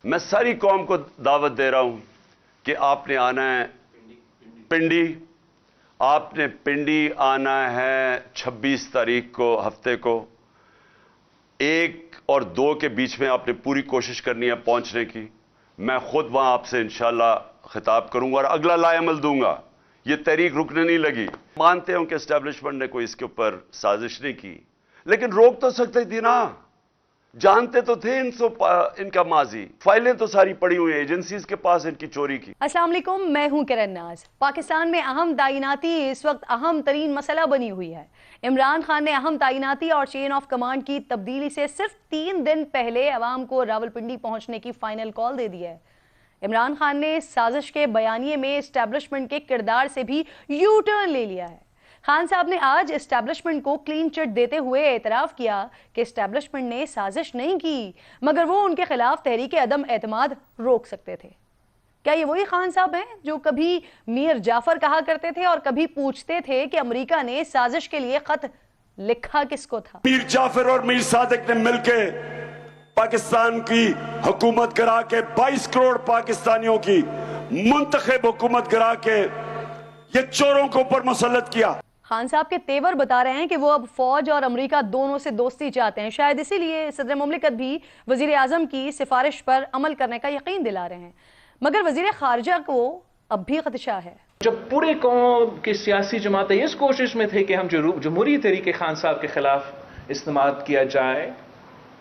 मैं सारी कौम को दावत दे रहा हूं कि आपने आना है पिंडी, आपने पिंडी आना है 26 तारीख को, हफ्ते को 1 और 2 के बीच में आपने पूरी कोशिश करनी है पहुंचने की। मैं खुद वहां आपसे इंशाल्लाह खिताब करूंगा और अगला लाएमल दूंगा। ये तहरीक रुकने नहीं लगी। मानते हो कि एस्टेब्लिशमेंट ने कोई इसके ऊपर साजिश नहीं की, लेकिन रोक तो सकते थी ना। जानते तो थे इनका माजी, फाइलें तो सारी पड़ी हुई हैं एजेंसीज के पास इनकी चोरी की। अस्सलाम वालेकुम, मैं हूं किरण नाज। पाकिस्तान में अहम तैनाती इस वक्त अहम तरीन मसला बनी हुई है। इमरान खान ने अहम तैनाती और चेन ऑफ कमांड की तब्दीली से सिर्फ 3 दिन पहले अवाम को रावलपिंडी पहुंचने की फाइनल कॉल दे दी है। इमरान खान ने साजिश के बयानिए में एस्टेब्लिशमेंट के किरदार से भी यू टर्न ले लिया है। खान साहब ने आज एस्टेब्लिशमेंट को क्लीन चिट देते हुए एतराफ किया कि एस्टेब्लिशमेंट ने साजिश नहीं की, मगर वो उनके खिलाफ तहरीक अदम एतमाद रोक सकते थे। क्या ये वही खान साहब हैं जो कभी मीर जाफर कहा करते थे और कभी पूछते थे कि अमेरिका ने साजिश के लिए खत लिखा किसको था? मीर जाफर और मीर सादिक ने मिलकर पाकिस्तान की हुकूमत गिरा के 22 करोड़ पाकिस्तानियों की मुंतखब हुकूमत गिरा के ये चोरों को ऊपर मुसल्लत किया। खान साहब के तेवर बता रहे हैं कि वो अब फौज और अमेरिका दोनों से दोस्ती चाहते हैं। शायद इसीलिए सदर मुमलिकत भी वजीर आजम की सिफारिश पर अमल करने का यकीन दिला रहे हैं, मगर वजीर खारजा को अब भी खदशा है। जब पूरे कौम की सियासी जमातें इस कोशिश में थे कि हम जमहूरी तरीके खान साहब के खिलाफ इस्तेमाल किया जाए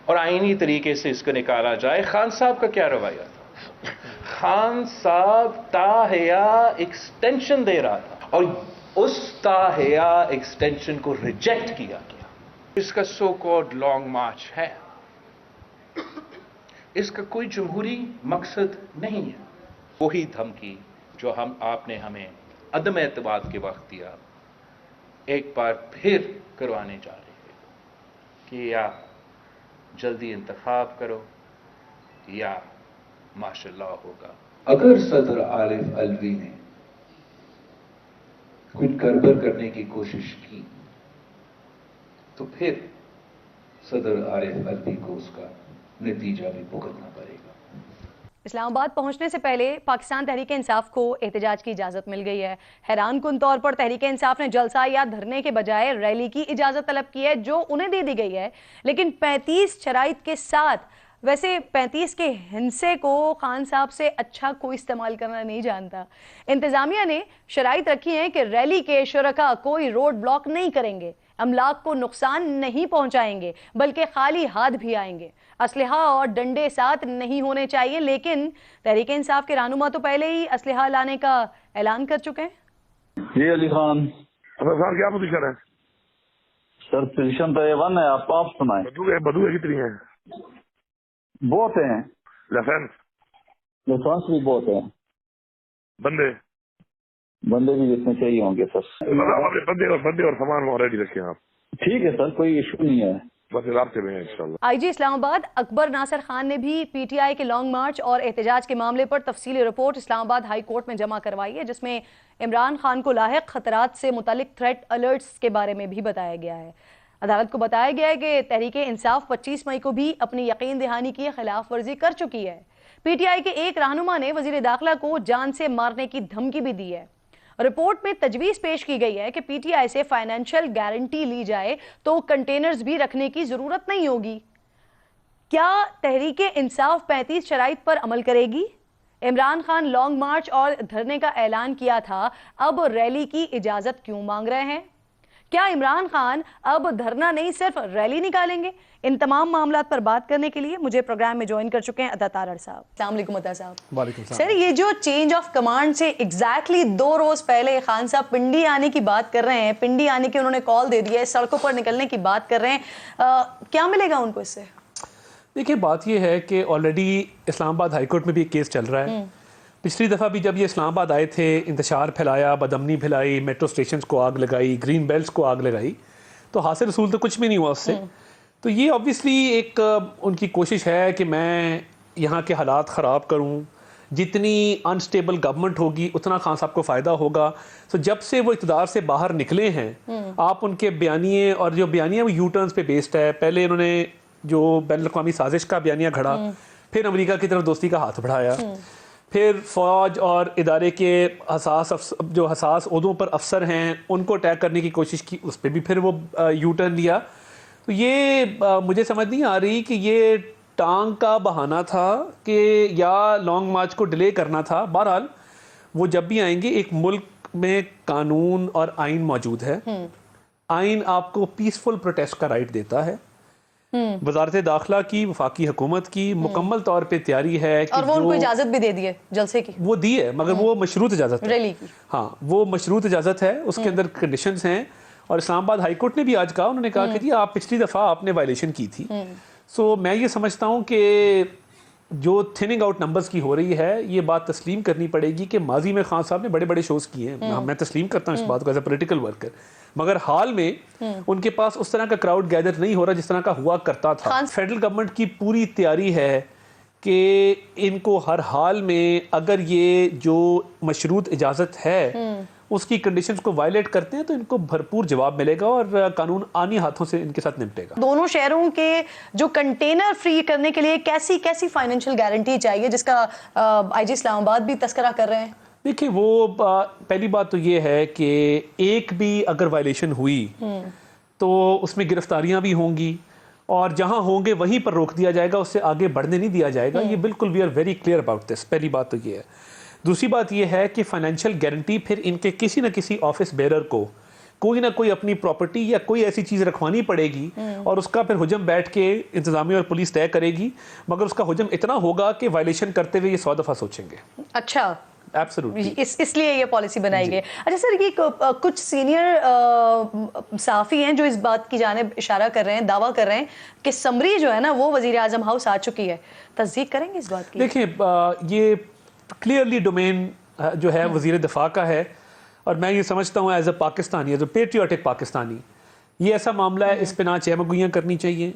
और आईनी तरीके से इसको निकाला जाए, खान साहब का क्या रवैया था? खान साहब ताहया एक्सटेंशन दे रहा था और उस ताहया एक्सटेंशन को रिजेक्ट किया गया। इसका सो कॉल्ड लॉन्ग मार्च है, इसका कोई जमहूरी मकसद नहीं है। वही धमकी जो आपने हमें अदम एतमाद के वक्त दिया, एक बार फिर करवाने जा रहे हैं कि या जल्दी इंतखाब करो या माशाल्लाह होगा। अगर सदर आरिफ अलवी ने कुछ गड़बड़ करने की कोशिश की तो फिर सदर आरिफ अलवी को उसका नतीजा भी भुगतना पड़ेगा। इस्लामाबाद पहुंचने से पहले पाकिस्तान तहरीक इंसाफ को एहतजाज की इजाजत मिल गई है। हैरान कुन तौर पर तहरीक इंसाफ ने जलसा या धरने के बजाय रैली की इजाजत तलब की है, जो उन्हें दे दी गई है, लेकिन 35 शराइत के साथ। वैसे 35 के हिंसे को खान साहब से अच्छा कोई इस्तेमाल करना नहीं जानता। इंतजामिया ने शराइत रखी है कि रैली के शुरका कोई रोड ब्लॉक नहीं करेंगे, अमलाक को नुकसान नहीं पहुंचाएंगे, बल्कि खाली हाथ भी आएंगे। असलहा और डंडे साथ नहीं होने चाहिए, लेकिन तहरीक इंसाफ के रहनुमा तो पहले ही असलहा लाने का ऐलान कर चुके हैं। जी अली खान। क्या पोजीशन है सर? पोजीशन तो A1 है, आप सुनाए। बदू कितनी है? बहुत हैं। लाइसेंस भी बहुत है। बंदे भी जितने चाहिए होंगे सर। बंदे और सामान रेडी रखें आप। ठीक है सर, कोई इशू नहीं है। आईजी इस्लामाबाद अकबर नासिर खान ने भी पीटीआई के लॉन्ग मार्च और एहतजाज के मामले पर तफसीली रिपोर्ट इस्लामाबाद हाई कोर्ट में जमा करवाई है, जिसमें इमरान खान को लाहिक खतरात से मुतालिक थ्रेट अलर्ट्स के बारे में भी बताया गया है। अदालत को बताया गया है कि तहरीक इंसाफ 25 मई को भी अपनी यकीन दहानी की खिलाफ वर्जी कर चुकी है। पीटीआई के एक रहनुमा ने वजीर दाखिला को जान से मारने की धमकी भी दी है। रिपोर्ट में तजवीज पेश की गई है कि पीटीआई से फाइनेंशियल गारंटी ली जाए तो कंटेनर्स भी रखने की जरूरत नहीं होगी। क्या तहरीक इंसाफ 35 शराइत पर अमल करेगी? इमरान खान लॉन्ग मार्च और धरने का ऐलान किया था, अब रैली की इजाजत क्यों मांग रहे हैं? क्या इमरान खान अब धरना नहीं सिर्फ रैली निकालेंगे? इन तमाम मामलों पर बात करने के लिए मुझे प्रोग्राम में ज्वाइन कर चुके हैं अता तारड़ साहब। अस्सलाम वालेकुम अता साहब। वालेकुम सलाम। सर, ये जो चेंज ऑफ कमांड से एग्जैक्टली 2 रोज पहले खान साहब पिंडी आने की बात कर रहे हैं, पिंडी आने की उन्होंने कॉल दे दी है, सड़कों पर निकलने की बात कर रहे हैं, क्या मिलेगा उनको इससे? देखिए, बात ये है कि ऑलरेडी इस्लामाबाद हाईकोर्ट में भी एक केस चल रहा है। पिछली दफ़ा भी जब ये इस्लामाबाद आए थे, इंतशार फैलाया, बदअमनी फैलाई, मेट्रो स्टेशन को आग लगाई, ग्रीन बेल्ट्स को आग लगाई, तो हासिल रसूल तो कुछ भी नहीं हुआ उससे। तो ये ऑब्वियसली एक उनकी कोशिश है कि मैं यहाँ के हालात ख़राब करूँ। जितनी अनस्टेबल गवर्नमेंट होगी उतना खान साहब को फ़ायदा होगा। तो जब से वो इक़्तिदार से बाहर निकले हैं, आप उनके बयानिए, और जो बयानिया वो यू टर्न्स पे बेस्ड है। पहले इन्होंने जो बैनुल अक़वामी साजिश का बयानिया घड़ा, फिर अमेरिका की तरफ दोस्ती का हाथ बढ़ाया, फिर फौज और इदारे के जो हसास ओहदों पर अफसर हैं उनको अटैक करने की कोशिश की, उस पर भी फिर वो यू टर्न लिया। तो ये मुझे समझ नहीं आ रही कि ये टांग का बहाना था कि या लॉन्ग मार्च को डिले करना था। बहरहाल वो जब भी आएंगे, एक मुल्क में कानून और आइन मौजूद है। आइन आपको पीसफुल प्रोटेस्ट का राइट देता है। वजारत दाखिला की, वफाकी हुकूमत की मुकम्मल तौर पे तैयारी है कि और वो उनको इजाजत भी दे दी है जलसे की, वो दी है, मगर वो मशरूत इजाजत है, रैली की। हाँ, वो मशरूत इजाजत है, उसके अंदर कंडीशंस हैं। और इस्लामाबाद हाई कोर्ट ने भी आज कहा, उन्होंने कहा कि जी आप पिछली दफा आपने वायलेशन की थी। सो मैं ये समझता हूँ कि जो थिनिंग आउट नंबर्स की हो रही है, ये बात तस्लीम करनी पड़ेगी कि माजी में खान साहब ने बड़े बड़े शोज किए हैं, मैं तस्लीम करता हूँ इस बात को एज ए पॉलिटिकल वर्कर, मगर हाल में उनके पास उस तरह का क्राउड गैदर नहीं हो रहा जिस तरह का हुआ करता था। फेडरल गवर्नमेंट की पूरी तैयारी है कि इनको हर हाल में, अगर ये जो मशरूत इजाजत है उसकी कंडीशंस को वायलेट करते हैं, तो इनको भरपूर जवाब मिलेगा और कानून आनी हाथों से इनके साथ निपटेगा। दोनों शहरों के जो कंटेनर फ्री करने के लिए कैसी कैसी फाइनेंशियल गारंटी चाहिए, जिसका आईजी इस्लामाबाद भी तस्करा कर रहे हैं? देखिए, वो पहली बात तो ये है कि एक भी अगर वायलेशन हुई तो उसमें गिरफ्तारियां भी होंगी और जहां होंगे वहीं पर रोक दिया जाएगा, उससे आगे बढ़ने नहीं दिया जाएगा। ये बिल्कुल we are very clear about this. पहली बात तो ये है। दूसरी बात ये है कि फाइनेंशियल गारंटी फिर इनके किसी न किसी ऑफिस बेरर को कोई ना कोई अपनी प्रॉपर्टी या कोई ऐसी चीज रखवानी पड़ेगी और उसका फिर हुजम बैठ के इंतजामिया और पुलिस तय करेगी, मगर उसका हुजम इतना होगा कि वायलेशन करते हुए ये 100 दफा सोचेंगे। अच्छा, एब्सोल्युटली, इसलिए ये पॉलिसी बनाई गई। अच्छा सर, ये कुछ सीनियर सहाफ़ी हैं जो इस बात की जानिब इशारा कर रहे हैं, दावा कर रहे हैं कि समरी जो है ना वो वजीर आजम हाउस आ चुकी है। तस्दीक करेंगे इस बात की? देखिए, ये क्लियरली डोमेन जो है वजीर दिफा का है और मैं ये समझता हूँ as a Pakistani, as a patriotic Pakistani, ये ऐसा मामला है, इस पे ना चहमगोइयाँ करनी चाहिए,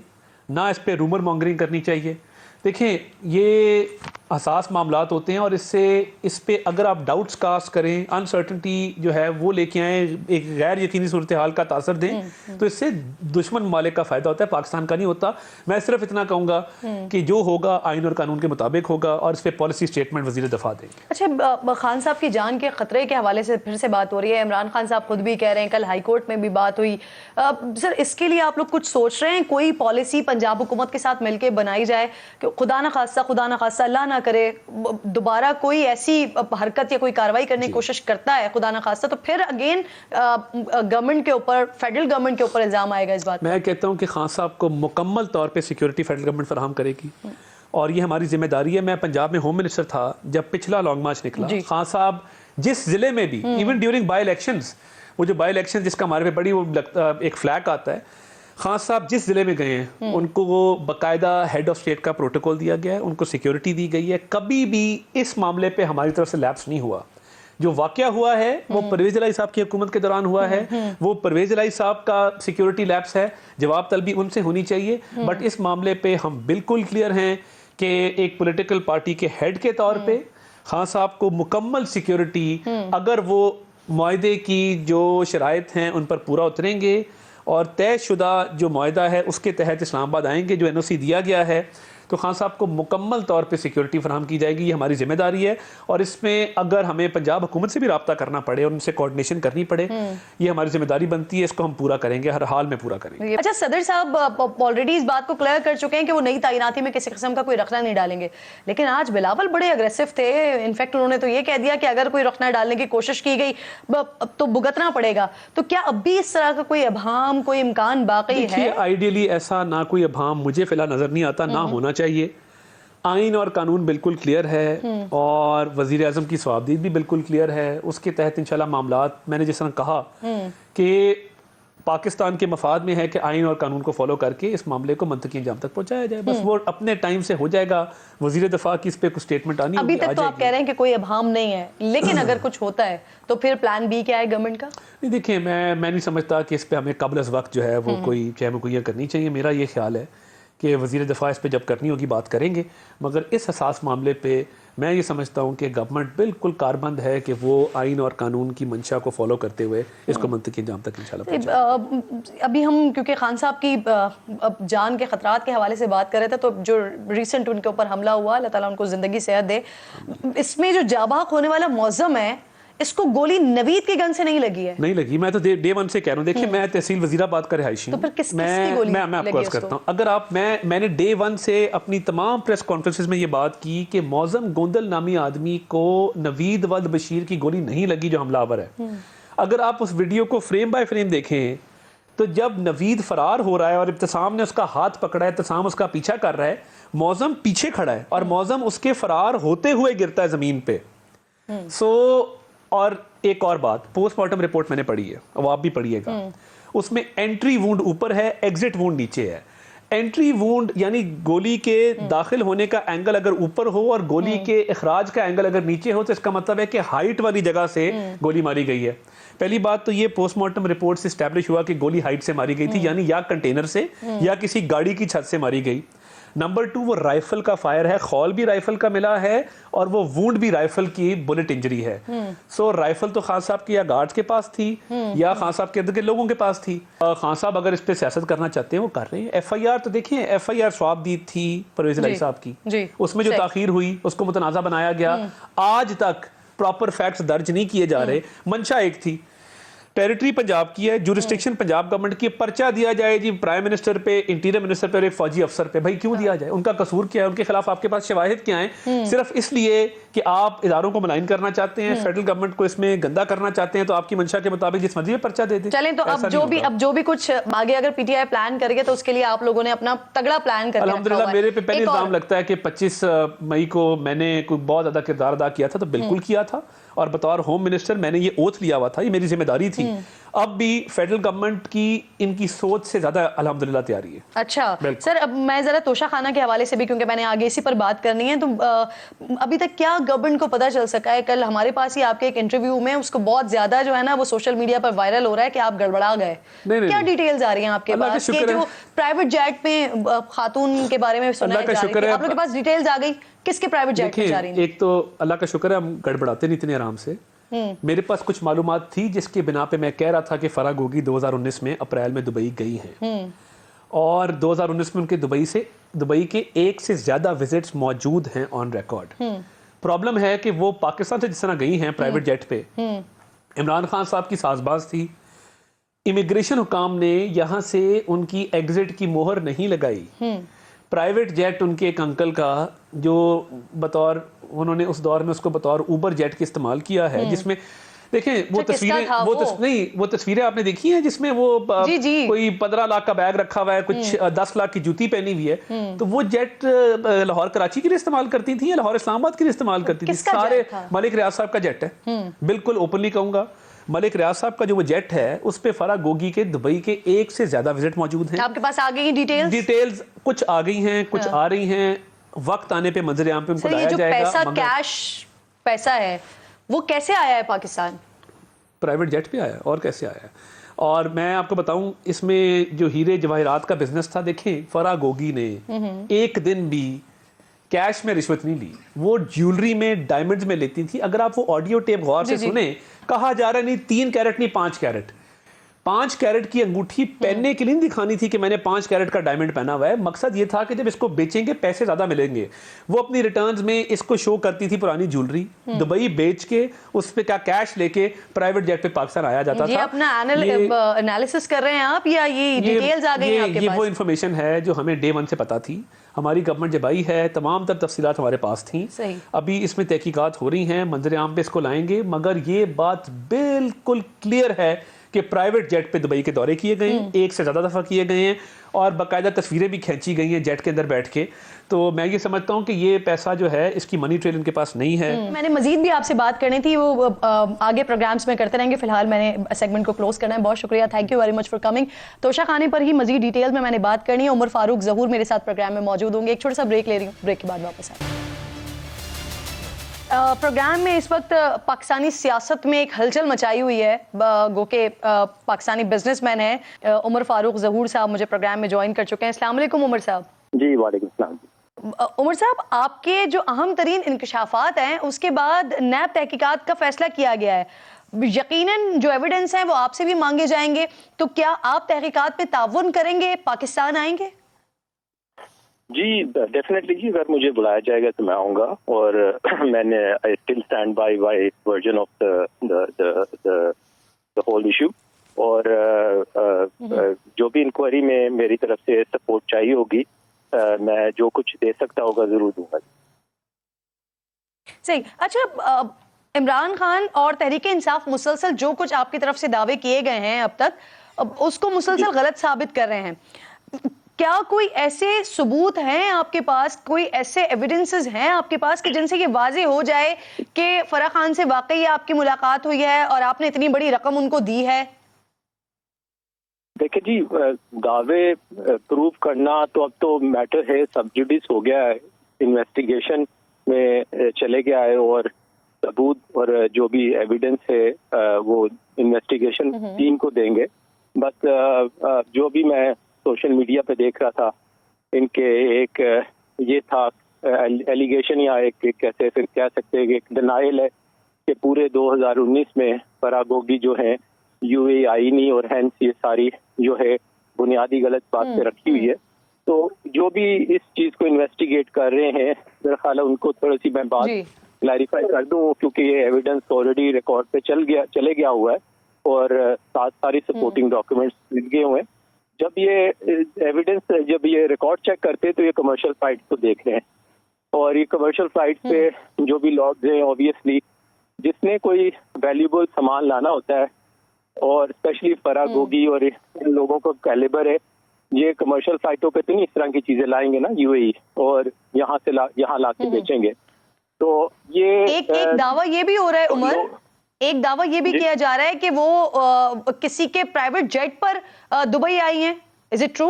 ना इस पे रूमर मॉन्गरिंग करनी चाहिए। देखें, ये हसास मामलात होते हैं और इस पे अगर आप डाउट्स कास्ट करें, अनसर्टनिटी जो है वो लेके आए, एक गैर यकीनी सूरत हाल का तासर दें, तो इससे दुश्मन ममालिक का फायदा होता है, पाकिस्तान का नहीं होता। मैं सिर्फ इतना कहूँगा कि जो होगा आइन और कानून के मुताबिक होगा और इस पर पॉलिसी स्टेटमेंट वजीर दफा देंगे। अच्छा, खान साहब की जान के खतरे के हवाले से फिर से बात हो रही है। इमरान खान साहब खुद भी कह रहे हैं, कल हाई कोर्ट में भी बात हुई। सर, इसके लिए आप लोग कुछ सोच रहे हैं? कोई पॉलिसी पंजाब हुकूमत के साथ मिलकर बनाई जाए कि खुदा ना खास्ता अल्लाह ना करे दोबारा कोई ऐसी हरकत या कोई कार्रवाई करने की कोशिश करता है, खुदा ना खास्ता, तो फिर अगेन गवर्नमेंट के ऊपर, फेडरल गवर्नमेंट के ऊपर इल्जाम आएगा इस बात? मैं कहता हूं कि खान साहब को मुकम्मल तौर पे सिक्योरिटी फेडरल गवर्नमेंट फराहम करेगी और ये हमारी जिम्मेदारी है। मैं पंजाब में होम मिनिस्टर था जब पिछला लॉन्ग मार्च निकला। खान साहब जिस जिले में भी, इवन ड्यूरिंग बाई इलेक्शंस, वो जो बाई इलेक्शन जिसका हमारे पे बड़ी वो एक फ्लैग आता है, खान साहब जिस जिले में गए हैं उनको वो बाकायदा हेड ऑफ स्टेट का प्रोटोकॉल दिया गया है, उनको सिक्योरिटी दी गई है। कभी भी इस मामले पे हमारी तरफ से लैप्स नहीं हुआ। जो वाकया हुआ है वो परवेज इलाही साहब की हुकूमत के दौरान हुआ है, वो परवेज इलाही साहब का सिक्योरिटी लैप्स है, जवाब तलबी उनसे होनी चाहिए। बट इस मामले पे हम बिल्कुल क्लियर हैं कि एक पॉलिटिकल पार्टी के हेड के तौर पे खान साहब को मुकम्मल सिक्योरिटी, अगर वो मुआहदे की जो शराइत हैं उन पर पूरा उतरेंगे और तयशुदा जो मुआहदा है उसके तहत इस्लामाबाद आएंगे, जो एनओसी दिया गया है, तो खान साहब को मुकम्मल तौर पे सिक्योरिटी फराहम की जाएगी। ये हमारी जिम्मेदारी है और इसमें अगर हमें पंजाब हुकूमत से भी रब्ता करना पड़े और उनसे कोऑर्डिनेशन करनी पड़े, ये हमारी जिम्मेदारी बनती है। इसको हम पूरा करेंगे, हर हाल में पूरा करेंगे। अच्छा, सदर साहब ऑलरेडी इस बात को क्लियर कर चुके हैं कि वो नई तैनाती में किसी किस्म का कोई रखना नहीं डालेंगे, लेकिन आज बिलावल बड़े अग्रेसिव थे। इनफैक्ट उन्होंने तो ये कह दिया कि अगर कोई रखना डालने की कोशिश की गई तो भुगतना पड़ेगा। तो क्या अब भी इस तरह का कोई अभाम, कोई इम्कान बाकी है? आइडियली ऐसा ना कोई अभाम मुझे फिलहाल नजर नहीं आता, ना होना चाहिए। आइन और कानून बिल्कुल क्लियर है और वजीर आजम की सवाबदीद भी बिल्कुल क्लियर है। उसके तहत इंशाल्लाह मामलात, मैंने जिस तरह कहा कि पाकिस्तान के मफाद में है कि आइन और कानून को फॉलो करके इस मामले को मंतकी अंजाम तक पहुंचाया जाए। बस वो अपने टाइम से हो जाएगा। वजीर दफा की इस पे कुछ स्टेटमेंट आनी अभी तक तो आप कह रहे हैं कि कोई अभाम नहीं है, लेकिन अगर कुछ होता है तो फिर प्लान बी क्या है गवर्नमेंट का? नहीं, देखिए, मैं नहीं समझता कि इस पे हमें कबल अज़ वक्त जो है वो कोई चहमगोइयाँ करनी चाहिए। मेरा ये ख्याल है कि वज़ीर दफ़ा इस पे जब करनी होगी बात करेंगे, मगर इस हसास मामले पे मैं ये समझता हूँ कि गवर्नमेंट बिल्कुल कारबंद है कि वो आइन और कानून की मंशा को फॉलो करते हुए इसको मंतकी अंजाम तक इंशाल्लाह। अभी हम क्योंकि खान साहब की अब जान के खतरात के हवाले से बात कर रहे थे, तो जो रिसेंट उनके ऊपर हमला हुआ, अल्लाह ताला उनको ज़िंदगी सेहत दे, इसमें जो जाबाक होने वाला मौज़म है, इसको गोली नवीद के गन से नहीं लगी है। नहीं लगी, मैं तो डे वन से कह रहा हूँ। देखिए मैं तहसील वजीराबाद का रिहायशी हूँ, तो फिर किसकी गोली मैं आपको अर्ज करता हूँ। अगर आप मैंने डे वन से अपनी तमाम प्रेस कॉन्फ्रेंसेस में ये बात की कि मौज़म गोंदल नामी आदमी को नवीद वद बशीर की गोली नहीं लगी जो हमलावर है। अगर आप उस वीडियो को फ्रेम बाय फ्रेम देखें तो जब नवीद फरार हो रहा है और इब्तिसाम ने उसका हाथ पकड़ा है, इब्तिसाम उसका पीछा कर रहा है, मौज़म पीछे खड़ा है और मौज़म उसके फरार होते हुए गिरता है ज़मीन पे। और एक और बात, पोस्टमार्टम रिपोर्ट मैंने पढ़ी है, वो आप भी पढ़िएगा। उसमें एंट्री वुंड ऊपर है, एग्जिट वुंड नीचे है। एंट्री वुंड यानी गोली के दाखिल होने का एंगल अगर ऊपर हो और गोली के इखराज का एंगल अगर नीचे हो, तो इसका मतलब है कि हाइट वाली जगह से गोली मारी गई है। पहली बात तो ये पोस्टमार्टम रिपोर्ट से स्टैब्लिश हुआ कि गोली हाइट से मारी गई थी, यानी या कंटेनर से या किसी गाड़ी की छत से मारी गई। नंबर 2, वो राइफल का फायर है, खौल भी राइफल का मिला है और वो वुंड भी राइफल की बुलेट इंजरी है। सो राइफल तो खान साहब की या गार्ड्स के पास थी या खान साहब के अंदर के लोगों के पास थी। खान साहब अगर इस पे सियासत करना चाहते हैं वो कर रहे हैं। FIR तो देखिए, FIR स्वाब दी थी परवेज इलाही साहब की, उसमें जो ताखीर हुई उसको मुतनाज़ा बनाया गया। आज तक प्रॉपर फैक्ट्स दर्ज नहीं किए जा रहे। मंशा एक थी, टेरिटरी पंजाब की है, जुरिस्डिक्शन पंजाब गवर्नमेंट की, पर्चा दिया जाए जी प्राइम मिनिस्टर पे, इंटीरियर मिनिस्टर पे और एक फौजी अफसर पे। भाई क्यों दिया जाए? उनका कसूर क्या है? उनके खिलाफ आपके पास शवाहिद क्या है? सिर्फ इसलिए कि आप इदारों को मलाइन करना चाहते हैं, फेडरल गवर्नमेंट को इसमें गंदा करना चाहते हैं, तो आपकी मंशा के मुताबिक जिस मर्जी में पर्चा दे दें। चलें, तो अब जो भी कुछ आगे अगर PTI प्लान करेगा तो उसके लिए आप लोगों ने अपना तगड़ा प्लान कर अल्हम्दुलिल्लाह मेरे पे पहले इल्जाम लगता है कि 25 मई को मैंने कोई बहुत ज्यादा किरदार अदा किया था, तो बिल्कुल किया था, और बतौर होम मिनिस्टर मैंने ये ओथ लिया हुआ था, ये मेरी जिम्मेदारी थी। अब भी फेडरल गवर्नमेंट की इनकी सोच से ज्यादा अल्हम्दुलिल्लाह तैयारी है। अच्छा सर, अब मैं जरा तोशा खाना के हवाले से भी, क्योंकि मैंने आगे इसी पर बात करनी है, तो अभी तक क्या गवर्नमेंट को पता चल सका है? कल हमारे पास ही आपके एक इंटरव्यू में उसको बहुत ज्यादा जो है ना वो सोशल मीडिया पर वायरल हो रहा है कि आप गड़बड़ा गए। क्या डिटेल्स आ रही हैं आपके पास कि जो प्राइवेट जेट में खातून के बारे में सुना जा रही है, आप लोग के पास डिटेल्स आ गई? किसके प्राइवेट जेट में जा रही हैं? एक तो अल्लाह का शुक्र है हम गड़बड़ाते नहीं इतने आराम से। मेरे पास कुछ मालूमात थी जिसके बिना पे मैं कह रहा था कि फराह गोगी 2019 में अप्रैल में दुबई गई हैं, और 2019 में उनके दुबई के 1 से ज्यादा विजिट्स मौजूद हैं ऑन रिकॉर्ड। प्रॉब्लम है कि वो पाकिस्तान से जिस तरह गई हैं प्राइवेट जेट पे, इमरान खान साहब की साजबाज थी, इमिग्रेशन हुकाम ने यहाँ से उनकी एग्जिट की मोहर नहीं लगाई। प्राइवेट जेट उनके एक अंकल का, जो बतौर उन्होंने उस दौर में उसको बतौर ऊबर जेट के इस्तेमाल किया है, जिसमें देखें वो तस्वीरें वो तस्वीरें आपने देखी हैं जिसमें वो कोई 15 लाख का बैग रखा हुआ है, कुछ 10 लाख की जूती पहनी हुई है। तो वो जेट लाहौर कराची के लिए इस्तेमाल करती थी या लाहौर इस्लामाबाद के लिए इस्तेमाल करती थी? सारे मलिक रियाज साहब का जेट है, बिल्कुल ओपनली कहूंगा। मलिक रियाज साहब का जो वो जेट है उस पे फराह गोगी के दुबई के 1 से ज्यादा विजिट मौजूद हैं। आपके पास आ गई डिटेल्स? कुछ आ गई हैं, कुछ आ रही हैं, वक्त आने पे मंजर आम पे उनको लाया जाएगा। पैसा कैश पैसा है वो कैसे आया है पाकिस्तान? प्राइवेट जेट पे आया, और कैसे आया है? और मैं आपको बताऊं, इसमें जो हीरे जवाहरात का बिजनेस था, देखें फराह गोगी ने एक दिन भी कैश में रिश्वत नहीं ली। वो ज्वेलरी में, डायमंड्स में लेती थी। अगर आप वो ऑडियो टेप गौर से सुने, कहा जा रहा नहीं 3 कैरेट नहीं 5 कैरेट। 5 कैरेट की अंगूठी पहनने के लिए नहीं दिखानी थी कि मैंने 5 कैरेट का डायमंड पहना हुआ है। मकसद ये था कि जब इसको बेचेंगे पैसे ज्यादा मिलेंगे। वो अपनी रिटर्न्स में इसको शो करती थी पुरानी ज्वेलरी, दुबई बेच के उस पे क्या कैश लेके प्राइवेट जेट पे पाकिस्तान आया जाता था। ये अपना एनालिसिस कर रहे हैं आप, या ये डिटेल्स आ गई हैं आपके पास? ये वो इन्फॉर्मेशन है जो हमें डे 1 से पता थी। हमारी गवर्नमेंट जब आई है, तमाम तर तफसीलात हमारे पास थी। अभी इसमें तहकीकात हो रही हैं, मंजर आम पे इसको लाएंगे, मगर ये बात बिल्कुल क्लियर है कि प्राइवेट जेट पे दुबई के दौरे किए गए हैं, 1 से ज़्यादा दफ़ा किए गए हैं, और बाकायदा तस्वीरें भी खींची गई हैं जेट के अंदर बैठ के। तो मैं ये समझता हूँ कि ये पैसा जो है, इसकी मनी ट्रेल इनके पास नहीं है। मैंने मजीद भी आपसे बात करनी थी, वो आगे प्रोग्राम्स में करते रहेंगे। फिलहाल मैंने सेगमेंट को क्लोज करना है। बहुत शुक्रिया, thank you very much for coming. तोशा खाने पर ही मजीद डिटेल में मैंने बात करनी है। उमर फारूक ज़हूर मेरे साथ प्रोग्राम में मौजूद होंगे। एक छोटा सा ब्रेक ले रही हूँ, ब्रेक के बाद वापस आए। प्रोग्राम में इस वक्त पाकिस्तानी सियासत में एक हलचल मचाई हुई है। गो के पाकिस्तानी बिजनेसमैन है उमर फारूक ज़हूर साहब, मुझे प्रोग्राम में ज्वाइन कर चुके हैं। अस्सलाम वालेकुम उमर साहब। जी वालेकुम सलाम। उमर साहब, आपके जो अहम तरीन इंकशाफात हैं उसके बाद नैब तहकीकात का फैसला किया गया है, यकीनन जो एविडेंस हैं वो आपसे भी मांगे जाएंगे, तो क्या आप तहकीकात में ताउन करेंगे, पाकिस्तान आएंगे? जी डेफिनेटली जी, अगर मुझे बुलाया जाएगा तो मैं आऊँगा, और मैंने I still stand by my version of the whole issue, और जो भी इंक्वायरी में मेरी तरफ से सपोर्ट चाहिए होगी, मैं जो कुछ दे सकता होगा जरूर दूंगा। सही। अच्छा, इमरान खान और तहरीक इंसाफ मुसलसल जो कुछ आपकी तरफ से दावे किए गए हैं अब तक, उसको मुसलसल गलत साबित कर रहे हैं। क्या कोई ऐसे सबूत हैं आपके पास, कोई ऐसे एविडेंसेस हैं आपके पास कि जिनसे ये वाजे हो जाए कि फराह खान से वाकई आपकी मुलाकात हुई है और आपने इतनी बड़ी रकम उनको दी है? देखिए जी, दावे प्रूव करना तो अब तो मैटर है, सब जुडिस हो गया है, इन्वेस्टिगेशन में चले गया है, और सबूत और जो भी एविडेंस है वो इन्वेस्टिगेशन टीम को देंगे। बस जो भी मैं सोशल मीडिया पे देख रहा था, इनके एक ये था एलिगेशन, या एक कैसे फिर कह सकते हैं कि एक डिनाइल है कि पूरे 2019 में फराह गोगी जो है यूएई आई नहीं, और हैंस ये सारी जो है बुनियादी गलत बात पे रखी हुई है। तो जो भी इस चीज को इन्वेस्टिगेट कर रहे हैं, मेरा ख्याल है उनको थोड़ी सी मैं बात क्लैरिफाई कर दूं, क्योंकि ये एविडेंस ऑलरेडी रिकॉर्ड पे चले गया हुआ है, और सारी सपोर्टिंग डॉक्यूमेंट्स लिख गए हुए हैं। जब ये रिकॉर्ड चेक करते तो ये कमर्शियल फ्लाइट को देख रहे हैं, और ये कमर्शियल फ्लाइट पे जो भी लॉग्स हैं, ऑब्वियसली जिसने कोई वैल्यूएबल सामान लाना होता है, और स्पेशली फराह गोगी और इन लोगों का कैलिबर है, ये कमर्शियल फ्लाइटों पे तो नहीं इस तरह की चीजें लाएंगे ना यूएई, और यहाँ से यहाँ ला के बेचेंगे। तो ये एक दावा ये भी हो रहा है उमर, एक दावा ये भी किया जा रहा है कि वो किसी के प्राइवेट जेट पर दुबई आई हैं। Is it true?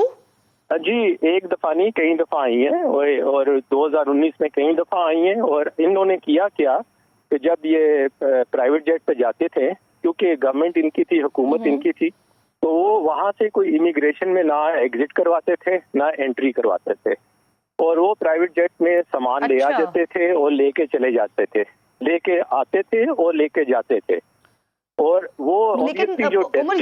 जी, एक दफा नहीं, कई दफा आई हैं, और 2019 में कई दफा आई हैं। और इन्होंने किया क्या कि जब ये प्राइवेट जेट पे जाते थे, क्योंकि गवर्नमेंट इनकी थी, हुकूमत इनकी थी, तो वो वहां से कोई इमिग्रेशन में ना एग्जिट करवाते थे ना एंट्री करवाते थे, और वो प्राइवेट जेट में सामान ले आ जाते थे और लेके चले जाते थे, लेके आते थे और लेके जाते थे। और वो लेकिन उमर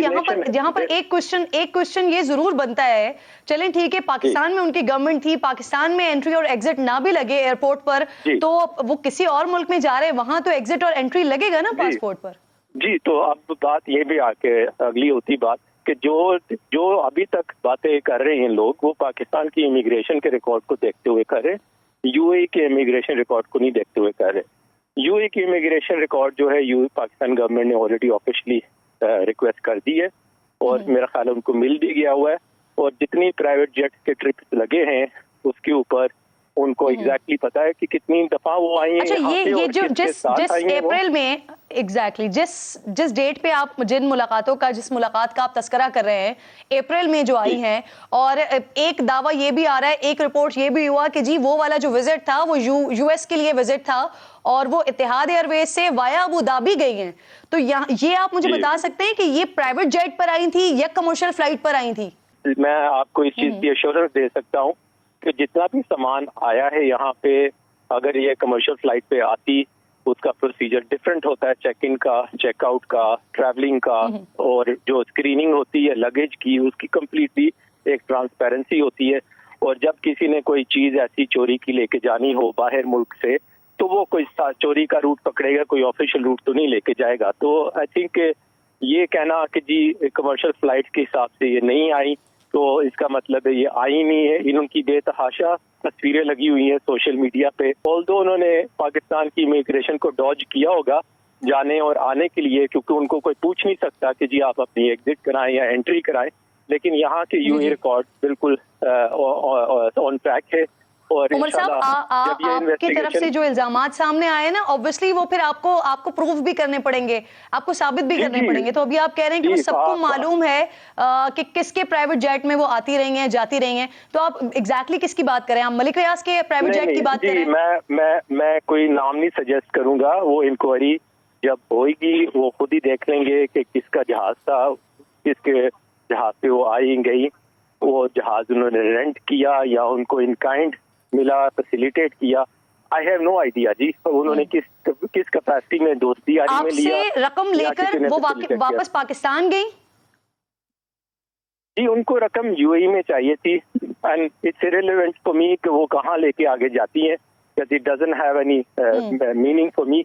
यहाँ पर एक क्वेश्चन ये जरूर बनता है, चलें ठीक है, पाकिस्तान में उनकी गवर्नमेंट थी, पाकिस्तान में एंट्री और एग्जिट ना भी लगे एयरपोर्ट पर, तो वो किसी और मुल्क में जा रहे हैं, वहां तो एग्जिट और एंट्री लगेगा ना पासपोर्ट पर। जी, तो अब बात ये भी आके अगली होती बात कि जो अभी तक बातें कर रहे हैं लोग, वो पाकिस्तान की इमिग्रेशन के रिकॉर्ड को देखते हुए कर रहे हैं, यूएई के इमिग्रेशन रिकॉर्ड को नहीं देखते हुए कर रहे। यूएई की इमिग्रेशन रिकॉर्ड जो है पाकिस्तान गवर्नमेंट ने ऑलरेडी ऑफिशियली रिक्वेस्ट कर दी है, और मेरा ख्याल उनको मिल भी गया हुआ है, और जितनी प्राइवेट जेट के ट्रिप्स लगे हैं उसके ऊपर उनको एग्जैक्टली पता है कि कितनी दफा वो आई हैं। अच्छा, ये जो जिस अप्रैल में एग्जैक्टली जिस डेट पे आप जिस मुलाकात का आप तस्करा कर रहे हैं, अप्रैल में जो आई हैं, और एक दावा ये भी आ रहा है, एक रिपोर्ट ये भी हुआ कि जी वो वाला जो विजिट था वो यूएस के लिए विजिट था, और वो इत्तेहाद एयरवेज से वाया अबू धाबी गई हैं। तो ये आप मुझे बता सकते हैं कि ये प्राइवेट जेट पर आई थी या कमर्शियल फ्लाइट पर आई थी? मैं आपको इस चीज की एश्योरेंस दे सकता हूँ कि जितना भी सामान आया है यहाँ पे, अगर ये कमर्शियल फ्लाइट पे आती, उसका प्रोसीजर डिफरेंट होता है, चेक इन का, चेकआउट का, ट्रैवलिंग का, और जो स्क्रीनिंग होती है लगेज की, उसकी कंप्लीटली एक ट्रांसपेरेंसी होती है। और जब किसी ने कोई चीज ऐसी चोरी की लेके जानी हो बाहर मुल्क से, तो वो कोई चोरी का रूट पकड़ेगा, कोई ऑफिशियल रूट तो नहीं लेके जाएगा। तो आई थिंक ये कहना कि जी कमर्शियल फ्लाइट के हिसाब से ये नहीं आई, तो इसका मतलब है ये आई नहीं है। इनकी बेतहाशा तस्वीरें लगी हुई हैं सोशल मीडिया पे, ऑल्दो उन्होंने पाकिस्तान की इमिग्रेशन को डॉज किया होगा जाने और आने के लिए, क्योंकि उनको कोई पूछ नहीं सकता कि जी आप अपनी एग्जिट कराएं या एंट्री कराएं, लेकिन यहाँ के यूए रिकॉर्ड बिल्कुल ऑन ट्रैक है। और उमर साहब, आपकी तरफ से जो इल्जामात सामने आए ना, ऑब्वियसली वो फिर आपको प्रूव भी करने पड़ेंगे, आपको साबित भी करने पड़ेंगे। तो अभी आप कह रहे हैं कि वो सबको मालूम है कि किसके प्राइवेट जेट में वो आती रही हैं, जाती रही हैं, तो आप एग्जैक्टली किसकी बात करें? आप मलिक रियाज के प्राइवेट जेट की बात करें? मैं कोई नाम नहीं सजेस्ट करूंगा, वो इंक्वायरी जब होगी वो खुद ही देख लेंगे कि किसका जहाज था, किसके जहाज पे वो आई गई। वो जहाज उन्होंने रेंट किया या उनको इन काइंड मिला, फैसिलिटेट किया, आई हैव नो आइडिया जी। उन्होंने किस कैपेसिटी में दोस्ती यारी में लिया, आपसे रकम लेकर वो वापस पाकिस्तान गई? जी उनको रकम यूएई में चाहिए थी and it's irrelevant for me कि वो कहाँ लेके आगे जाती हैं, because it doesn't have any meaning for me.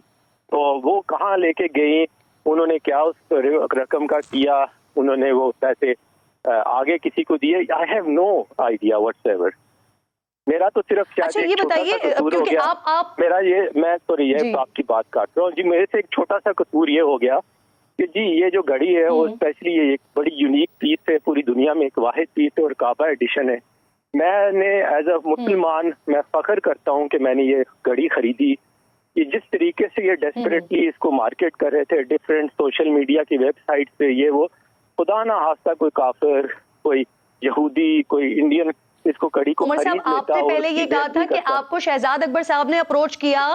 तो वो कहाँ लेके गई, उन्होंने क्या उस रकम का किया, उन्होंने वो पैसे आगे किसी को दिए, आई हैव नो आइडिया व्हाटसएवर। मेरा तो सिर्फ अच्छा ये बताइए, क्योंकि आप मेरा ये मैं सॉरी ये आपकी बात काट रहा हूँ जी, मेरे से एक छोटा सा कसूर ये हो गया कि जी ये जो घड़ी है वो स्पेशली ये एक बड़ी यूनिक पीस है, पूरी दुनिया में एक वाहिद पीस है और काबा एडिशन है। मैंने एज अ मुसलमान मैं फख्र करता हूँ कि मैंने ये घड़ी खरीदी। ये जिस तरीके से ये डेस्परेटली इसको मार्केट कर रहे थे डिफरेंट सोशल मीडिया की वेबसाइट पे, ये वो खुदा ना हास्ता कोई काफिर, कोई यहूदी, कोई इंडियन इसको घड़ी को खरीद लेता। आपने पहले ये कहा था कि आपको शहजाद अकबर साहब ने अप्रोच किया,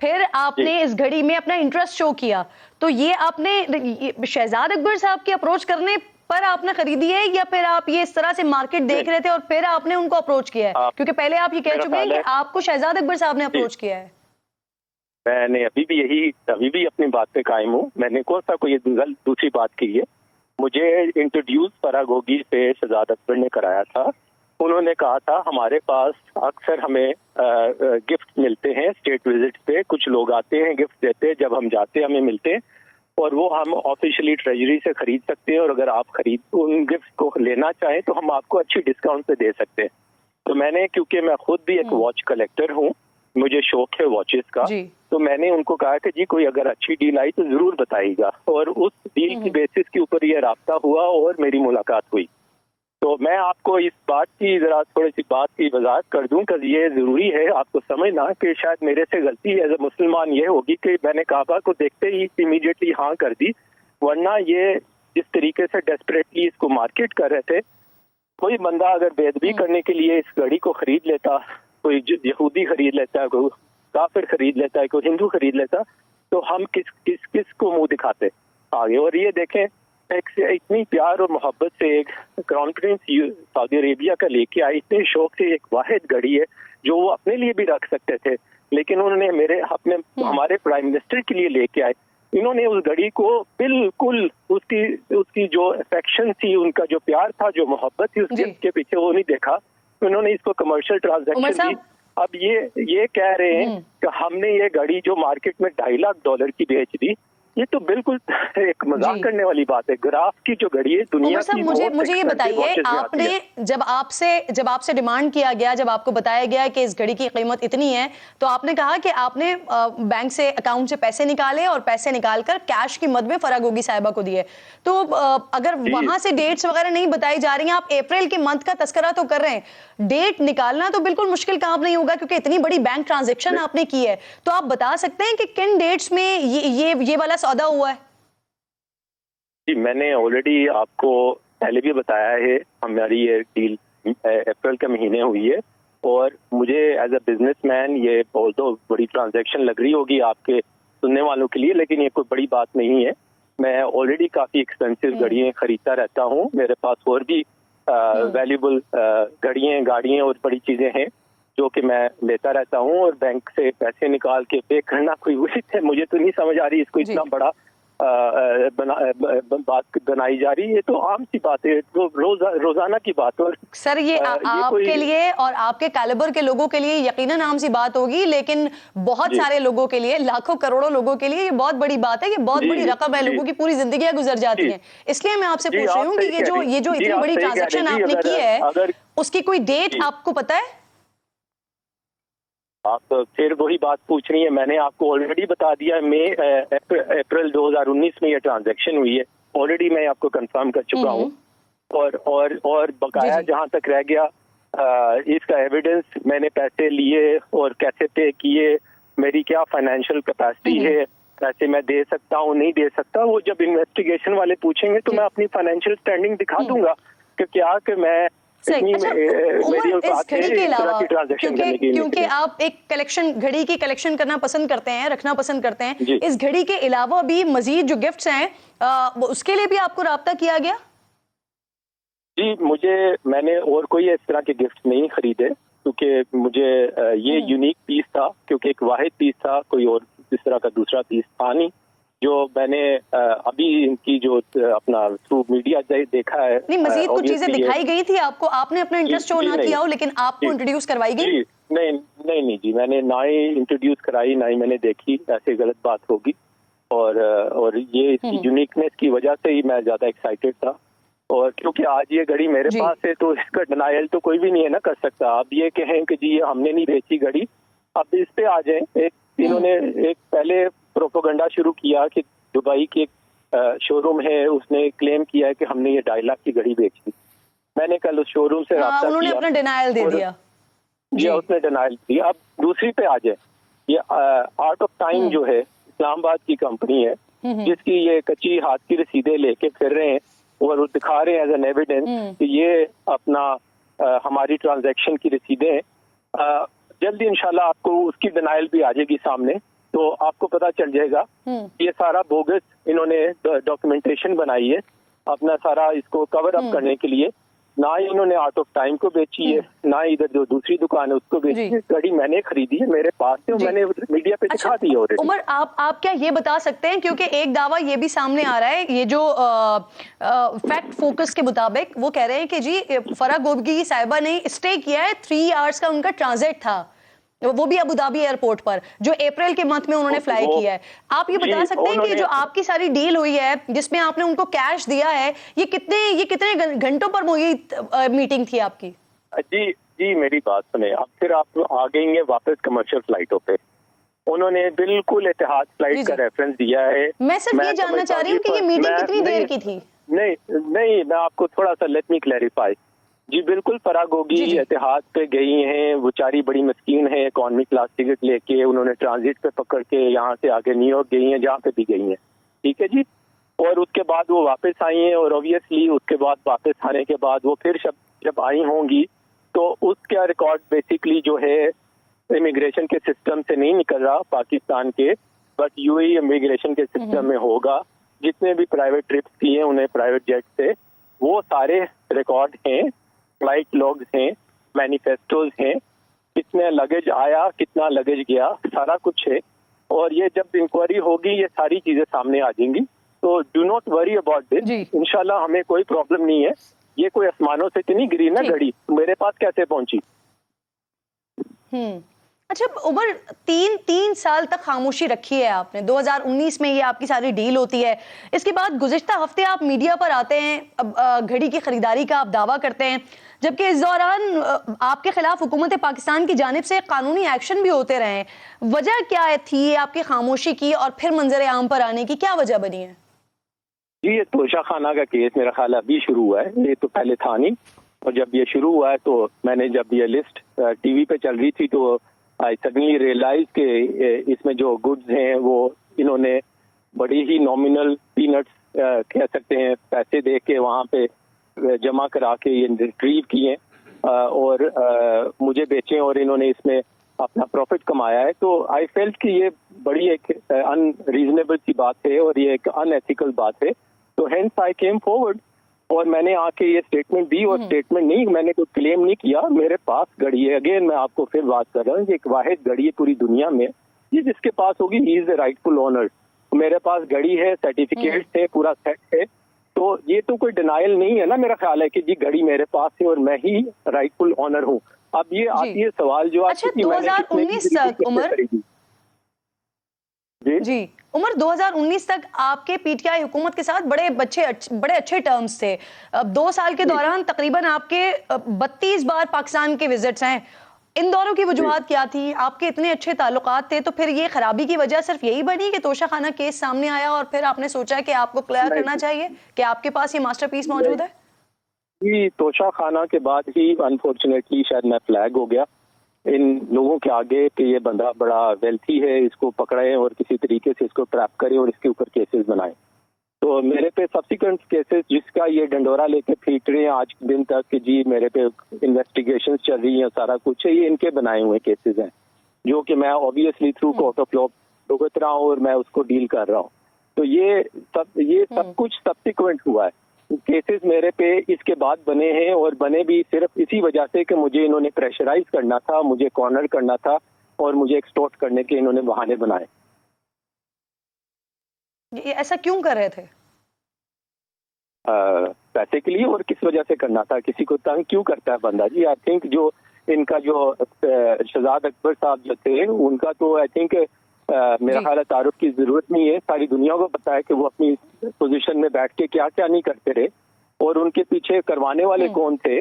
फिर आपने इस घड़ी में अपना इंटरेस्ट शो किया, तो ये आपने शहजाद अकबर साहब की अप्रोच करने पर आपने खरीदी है या फिर आप ये इस तरह से मार्केट देख रहे थे और फिर आपने उनको अप्रोच किया है? क्योंकि पहले आप ये कह चुके हैं कि आपको शहजाद अकबर साहब ने अप्रोच किया है। मैंने अभी भी अपनी बात पे कायम हूँ। मैंने कौन सा कोई दूसरी बात की है। मुझे इंट्रोड्यूस फरागोगी से शहजाद अकबर ने कराया था। उन्होंने कहा था हमारे पास अक्सर हमें गिफ्ट मिलते हैं स्टेट विजिट पे, कुछ लोग आते हैं गिफ्ट देते हैं, जब हम जाते हैं हमें मिलते हैं और वो हम ऑफिशियली ट्रेजरी से खरीद सकते हैं और अगर आप उन गिफ्ट को लेना चाहें तो हम आपको अच्छी डिस्काउंट पे दे सकते हैं। तो मैंने, क्योंकि मैं खुद भी एक वॉच कलेक्टर हूँ, मुझे शौक है वॉचेस का, तो मैंने उनको कहा कि जी कोई अगर अच्छी डील आई तो जरूर बताइएगा, और उस डील की बेसिस के ऊपर ये राब्ता हुआ और मेरी मुलाकात हुई। तो मैं आपको इस बात की जरा थोड़ी सी बात की वजाहत कर दूं कि ये जरूरी है आपको समझना कि शायद मेरे से गलती एज ए मुसलमान ये होगी कि मैंने काबा को देखते ही इमीडिएटली हाँ कर दी, वरना ये जिस तरीके से डेस्परेटली इसको मार्केट कर रहे थे, कोई बंदा अगर बेदबी करने के लिए इस घड़ी को खरीद लेता, कोई यहूदी खरीद लेता है, कोई काफिर खरीद लेता है, कोई हिंदू खरीद लेता, तो हम किस को मुंह दिखाते आगे। और ये देखें इतनी प्यार और मोहब्बत से एक क्राउन प्रिंस सऊदी अरेबिया का लेके आए, इतने शौक से, एक वाहिद घड़ी है जो वो अपने लिए भी रख सकते थे, लेकिन उन्होंने हमारे प्राइम मिनिस्टर के लिए लेके आए। इन्होंने उस घड़ी को बिल्कुल उसकी जो अफेक्शन थी, उनका जो प्यार था, जो मोहब्बत थी उसके पीछे, वो नहीं देखा। उन्होंने इसको कमर्शियल ट्रांजैक्शन दी। अब ये कह रहे हैं कि हमने ये घड़ी जो मार्केट में $2.5 लाख की बेच दी, ये तो बिल्कुल एक मजाक करने वाली बात है। ग्राफ की जो घड़ी है दुनिया की, मुझे ये बताइए, आपने जब आपसे डिमांड किया गया, जब आपको बताया गया कि इस घड़ी की कीमत इतनी है, तो आपने कहा कि आपने बैंक से अकाउंट से पैसे निकाले और पैसे निकालकर कैश की मद में फरागोगी साहिबा को दिए। तो अगर वहां से डेट्स वगैरह नहीं बताई जा रही हैं, आप अप्रैल के मंथ का तस्करा तो कर रहे हैं, डेट निकालना तो बिल्कुल मुश्किल काम नहीं होगा क्योंकि इतनी बड़ी बैंक ट्रांजेक्शन आपने की है। तो आप बता सकते हैं कि किन डेट्स में ये वाला सौदा हुआ है? जी मैंने ऑलरेडी आपको पहले भी बताया है, हमारी ये डील अप्रैल के महीने हुई है और मुझे एज अ बिजनेसमैन ये बहुत बड़ी ट्रांजैक्शन लग रही होगी आपके सुनने वालों के लिए, लेकिन ये कोई बड़ी बात नहीं है। मैं ऑलरेडी काफी एक्सपेंसिव घड़ियां खरीदता रहता हूँ, मेरे पास और भी वैल्यूबल घड़ियां, गाड़ियां और बड़ी चीजें हैं जो कि मैं लेता रहता हूँ, और बैंक से पैसे निकाल के पे करना कोई उचित है मुझे तो नहीं समझ आ रही। इसको इतना बड़ा बात बनाई जा रही है, तो आम सी बात है, रोजाना की बात। और सर ये आपके लिए और आपके कैलिबर के लोगों के लिए यकीनन आम सी बात होगी, लेकिन बहुत सारे लोगों के लिए, लाखों करोड़ों लोगों के लिए ये बहुत बड़ी बात है, ये बहुत बड़ी रकम है, लोगों की पूरी जिंदगियां गुजर जाती हैं। इसलिए मैं आपसे पूछ रही हूँ कि ये जो इतनी बड़ी ट्रांजेक्शन आपने की है, उसकी कोई डेट आपको पता है? आप फिर वही बात पूछ रही है। मैंने आपको ऑलरेडी बता दिया, अप्रैल 2019 में ये ट्रांजैक्शन हुई है, ऑलरेडी मैं आपको कंफर्म कर चुका हूँ। और बकाया जहाँ तक रह गया, इसका एविडेंस, मैंने पैसे लिए और कैसे पे किए, मेरी क्या फाइनेंशियल कैपेसिटी है, पैसे मैं दे सकता हूँ नहीं दे सकता, वो जब इन्वेस्टिगेशन वाले पूछेंगे तो मैं अपनी फाइनेंशियल स्टैंडिंग दिखा दूंगा कि क्या कि मैं अच्छा, इस घड़ी के अलावा, क्योंकि आप एक घड़ी की कलेक्शन करना पसंद करते हैं, रखना पसंद करते हैं, इस घड़ी के अलावा भी मजीद जो गिफ्ट्स हैं उसके लिए भी आपको राब्ता किया गया? जी मैंने और कोई इस तरह के गिफ्ट नहीं खरीदे, क्योंकि मुझे ये यूनिक पीस था, क्योंकि एक वाहिद पीस था, कोई और इस तरह का दूसरा पीस था नहीं। जो मैंने अभी इनकी जो अपना थ्रू मीडिया देखा है, नहीं, मजीद कुछ चीजें दिखाई गई थी आपको, आपने अपना इंटरेस्ट शो ना किया हो, लेकिन आपको इंट्रोड्यूस करवाई गई? नहीं जी, मैंने ना ही इंट्रोड्यूस कराई, ना ही मैंने देखी, ऐसे गलत बात होगी। और ये इसकी यूनिकनेस की वजह से ही मैं ज्यादा एक्साइटेड था। और क्योंकि आज ये घड़ी मेरे पास है, तो इसका डिनायल तो कोई भी नहीं है ना कर सकता। अब ये कहें कि जी हमने नहीं बेची घड़ी, अब इस पे आ जाए। इन्होंने एक पहले प्रोपोगंडा शुरू किया कि दुबई की एक शोरूम है, उसने क्लेम किया है कि हमने ये 2.5 लाख की घड़ी बेची। मैंने कल उस शोरूम से राब्ता किया, उन्होंने अपना डिनायल दे दिया। जी, उसने डिनायल दिया। अब दूसरी पे आ जाए, ये आर्ट ऑफ टाइम जो है, इस्लामाबाद की कंपनी है, जिसकी ये कच्ची हाथ की रसीदें लेके फिर रहे हैं और दिखा रहे हैं एज एन एविडेंस कि ये अपना हमारी ट्रांजैक्शन की रसीदें। जल्दी इंशाल्लाह आपको उसकी डिनायल भी आ जाएगी सामने, तो आपको पता चल जाएगा ये सारा बोगस इन्होंने डॉक्यूमेंटेशन बनाई है अपना सारा इसको कवर अप करने के लिए। ना ही इन्होंने आर्ट ऑफ टाइम को बेची है, ना इधर जो दूसरी दुकान है उसको बेची है। घड़ी मैंने खरीदी है, मेरे पास है, मैंने मीडिया पे दिखा दी है ऑलरेडी। उमर, आप क्या ये बता सकते हैं, क्योंकि एक दावा ये भी सामने आ रहा है, ये जो फैक्ट फोकस के मुताबिक वो कह रहे हैं कि जी फराह गोगी साहिबा ने स्टे किया है, 3 आवर्स का उनका ट्रांजिट था, वो भी अबू धाबी एयरपोर्ट पर, जो अप्रैल के मंथ में उन्होंने फ्लाई किया है। आप ये बता सकते हैं कि जो आपकी सारी डील हुई है, जिसमें आपने उनको कैश दिया है, ये कितने घंटों पर मीटिंग थी आपकी? जी मेरी बात सुने। अब फिर आप आ गई हैं वापस कमर्शियल फ्लाइटों पे। उन्होंने बिल्कुल इतिहाद फ्लाइट का रेफरेंस दिया है। मैं सिर्फ ये जानना चाह रही हूँ कि ये मीटिंग कितनी देर की थी? नहीं, मैं आपको थोड़ा सा लेट मी क्लैरिफाई। जी बिल्कुल, फराह गोगी इतिहाद पे गई हैं, बेचारी बड़ी मस्कीन है, इकॉनमी क्लास टिकट लेके उन्होंने ट्रांजिट पे पकड़ के यहाँ से आगे न्यूयॉर्क गई हैं, जहाँ पे भी गई हैं, ठीक है जी। और उसके बाद वो वापस आई हैं, और ऑब्वियसली उसके बाद वापस आने के बाद वो फिर जब आई होंगी तो उसका रिकॉर्ड बेसिकली जो है इमिग्रेशन के सिस्टम से नहीं निकल रहा पाकिस्तान के, बट यूएई इमिग्रेशन के सिस्टम में होगा। जितने भी प्राइवेट ट्रिप्स किए हैं उन्हें प्राइवेट जेट से, वो सारे रिकॉर्ड हैं, फ्लाइट लॉग्स हैं, मैनिफेस्टोज हैं, कितने लगेज आया, कितना लगेज गया, सारा कुछ है। और ये जब इंक्वायरी होगी ये सारी चीजें सामने आ जाएंगी। तो do not worry about this, इंशाल्लाह हमें कोई प्रॉब्लम नहीं है। ये कोई आसमानों से तो नहीं गिरी ना घड़ी, मेरे पास कैसे पहुंची? अच्छा उमर, 3 साल तक खामोशी रखी है आपने। 2019 में ये आपकी सारी डील होती है, इसके बाद गुज़िश्ता हफ्ते आप मीडिया पर आते हैं, अब घड़ी की खरीदारी का आप दावा करते हैं, जबकि इस दौरान आपके खिलाफ हुकूमत पाकिस्तान की जानिब से कानूनी एक्शन भी होते रहे हैं। वजह क्या थी आपकी खामोशी की और फिर मंजर आम पर आने की, क्या वजह बनी है? जी, ये तोशा खाना का केस मेरा ख्याल अभी शुरू हुआ है, ये तो पहले था नहीं। और जब ये शुरू हुआ है तो मैंने, जब ये लिस्ट टीवी पे चल रही थी, तो आई सडनली रियलाइज के इसमें जो गुड्स हैं वो इन्होंने बड़ी ही नॉमिनल पीनट्स कह सकते हैं पैसे दे के वहाँ पे जमा करा के ये रिट्रीव किए और मुझे बेचे, और इन्होंने इसमें अपना प्रॉफिट कमाया है। तो आई फेल्ट कि ये बड़ी एक अनरीजनेबल सी बात है और ये एक अनएथिकल बात है। तो हेंस आई केम फॉरवर्ड और मैंने आके ये स्टेटमेंट दी। और स्टेटमेंट नहीं, मैंने कोई क्लेम नहीं किया, मेरे पास घड़ी है। अगेन मैं आपको फिर बात कर रहा हूँ, एक वाहिद घड़ी है पूरी दुनिया में, ये जिसके पास होगी he is the rightful owner. मेरे पास घड़ी है, सर्टिफिकेट्स है, पूरा सेट है। तो ये तो कोई डिनाइल नहीं है ना, मेरा ख्याल है कि जी घड़ी मेरे पास है और मैं ही राइटफुल ओनर हूँ। अब ये आती है सवाल जो अच्छा 2019 तक उमर जी उमर 2019 तक आपके पीटीआई हुकूमत के साथ बड़े अच्छे टर्म्स थे। अब 2 साल के दौरान तकरीबन आपके 32 बार पाकिस्तान के विजिट्स हैं। इन दौरों की वजूहात क्या थी? आपके इतने अच्छे ताल्लुकात थे, तो फिर ये खराबी की वजह सिर्फ यही बनी कि तोशा खाना केस सामने आया और फिर आपने सोचा कि आपको क्लियर करना चाहिए कि आपके पास ये मास्टरपीस मौजूद है? जी, तोशा खाना के बाद ही अनफॉर्चुनेटली शायद मैं फ्लैग हो गया इन लोगों के आगे कि ये बंदा बड़ा वेल्थी है, इसको पकड़े और किसी तरीके से इसको ट्रैप करें और इसके ऊपर केसेस बनाएं। तो मेरे पे सब्सिक्वेंट केसेस जिसका ये डंडोरा लेके फीट रहे हैं आज के दिन तक कि जी मेरे पे इन्वेस्टिगेशंस चल रही हैं, सारा कुछ है, ये इनके बनाए हुए केसेस हैं जो कि मैं obviously through court of law भुगत रहा हूँ और मैं उसको डील कर रहा हूँ। तो ये सब कुछ सब्सिक्वेंट हुआ है। केसेस मेरे पे इसके बाद बने हैं, और बने भी सिर्फ इसी वजह से कि मुझे इन्होंने प्रेशराइज करना था, मुझे कॉर्नर करना था और मुझे एक्सटॉर्ट करने के इन्होंने बहाने बनाए। ये ऐसा क्यों कर रहे थे? पैसे के लिए। और किस वजह से करना था? किसी को तंग क्यों करता है बंदा जी? आई थिंक जो इनका जो शहजाद अकबर साहब जो थे, उनका तो आई थिंक मेरा ख्याल है तारुफ की जरूरत नहीं है। सारी दुनिया को पता है कि वो अपनी पोजीशन में बैठ के क्या क्या नहीं करते रहे, और उनके पीछे करवाने वाले कौन थे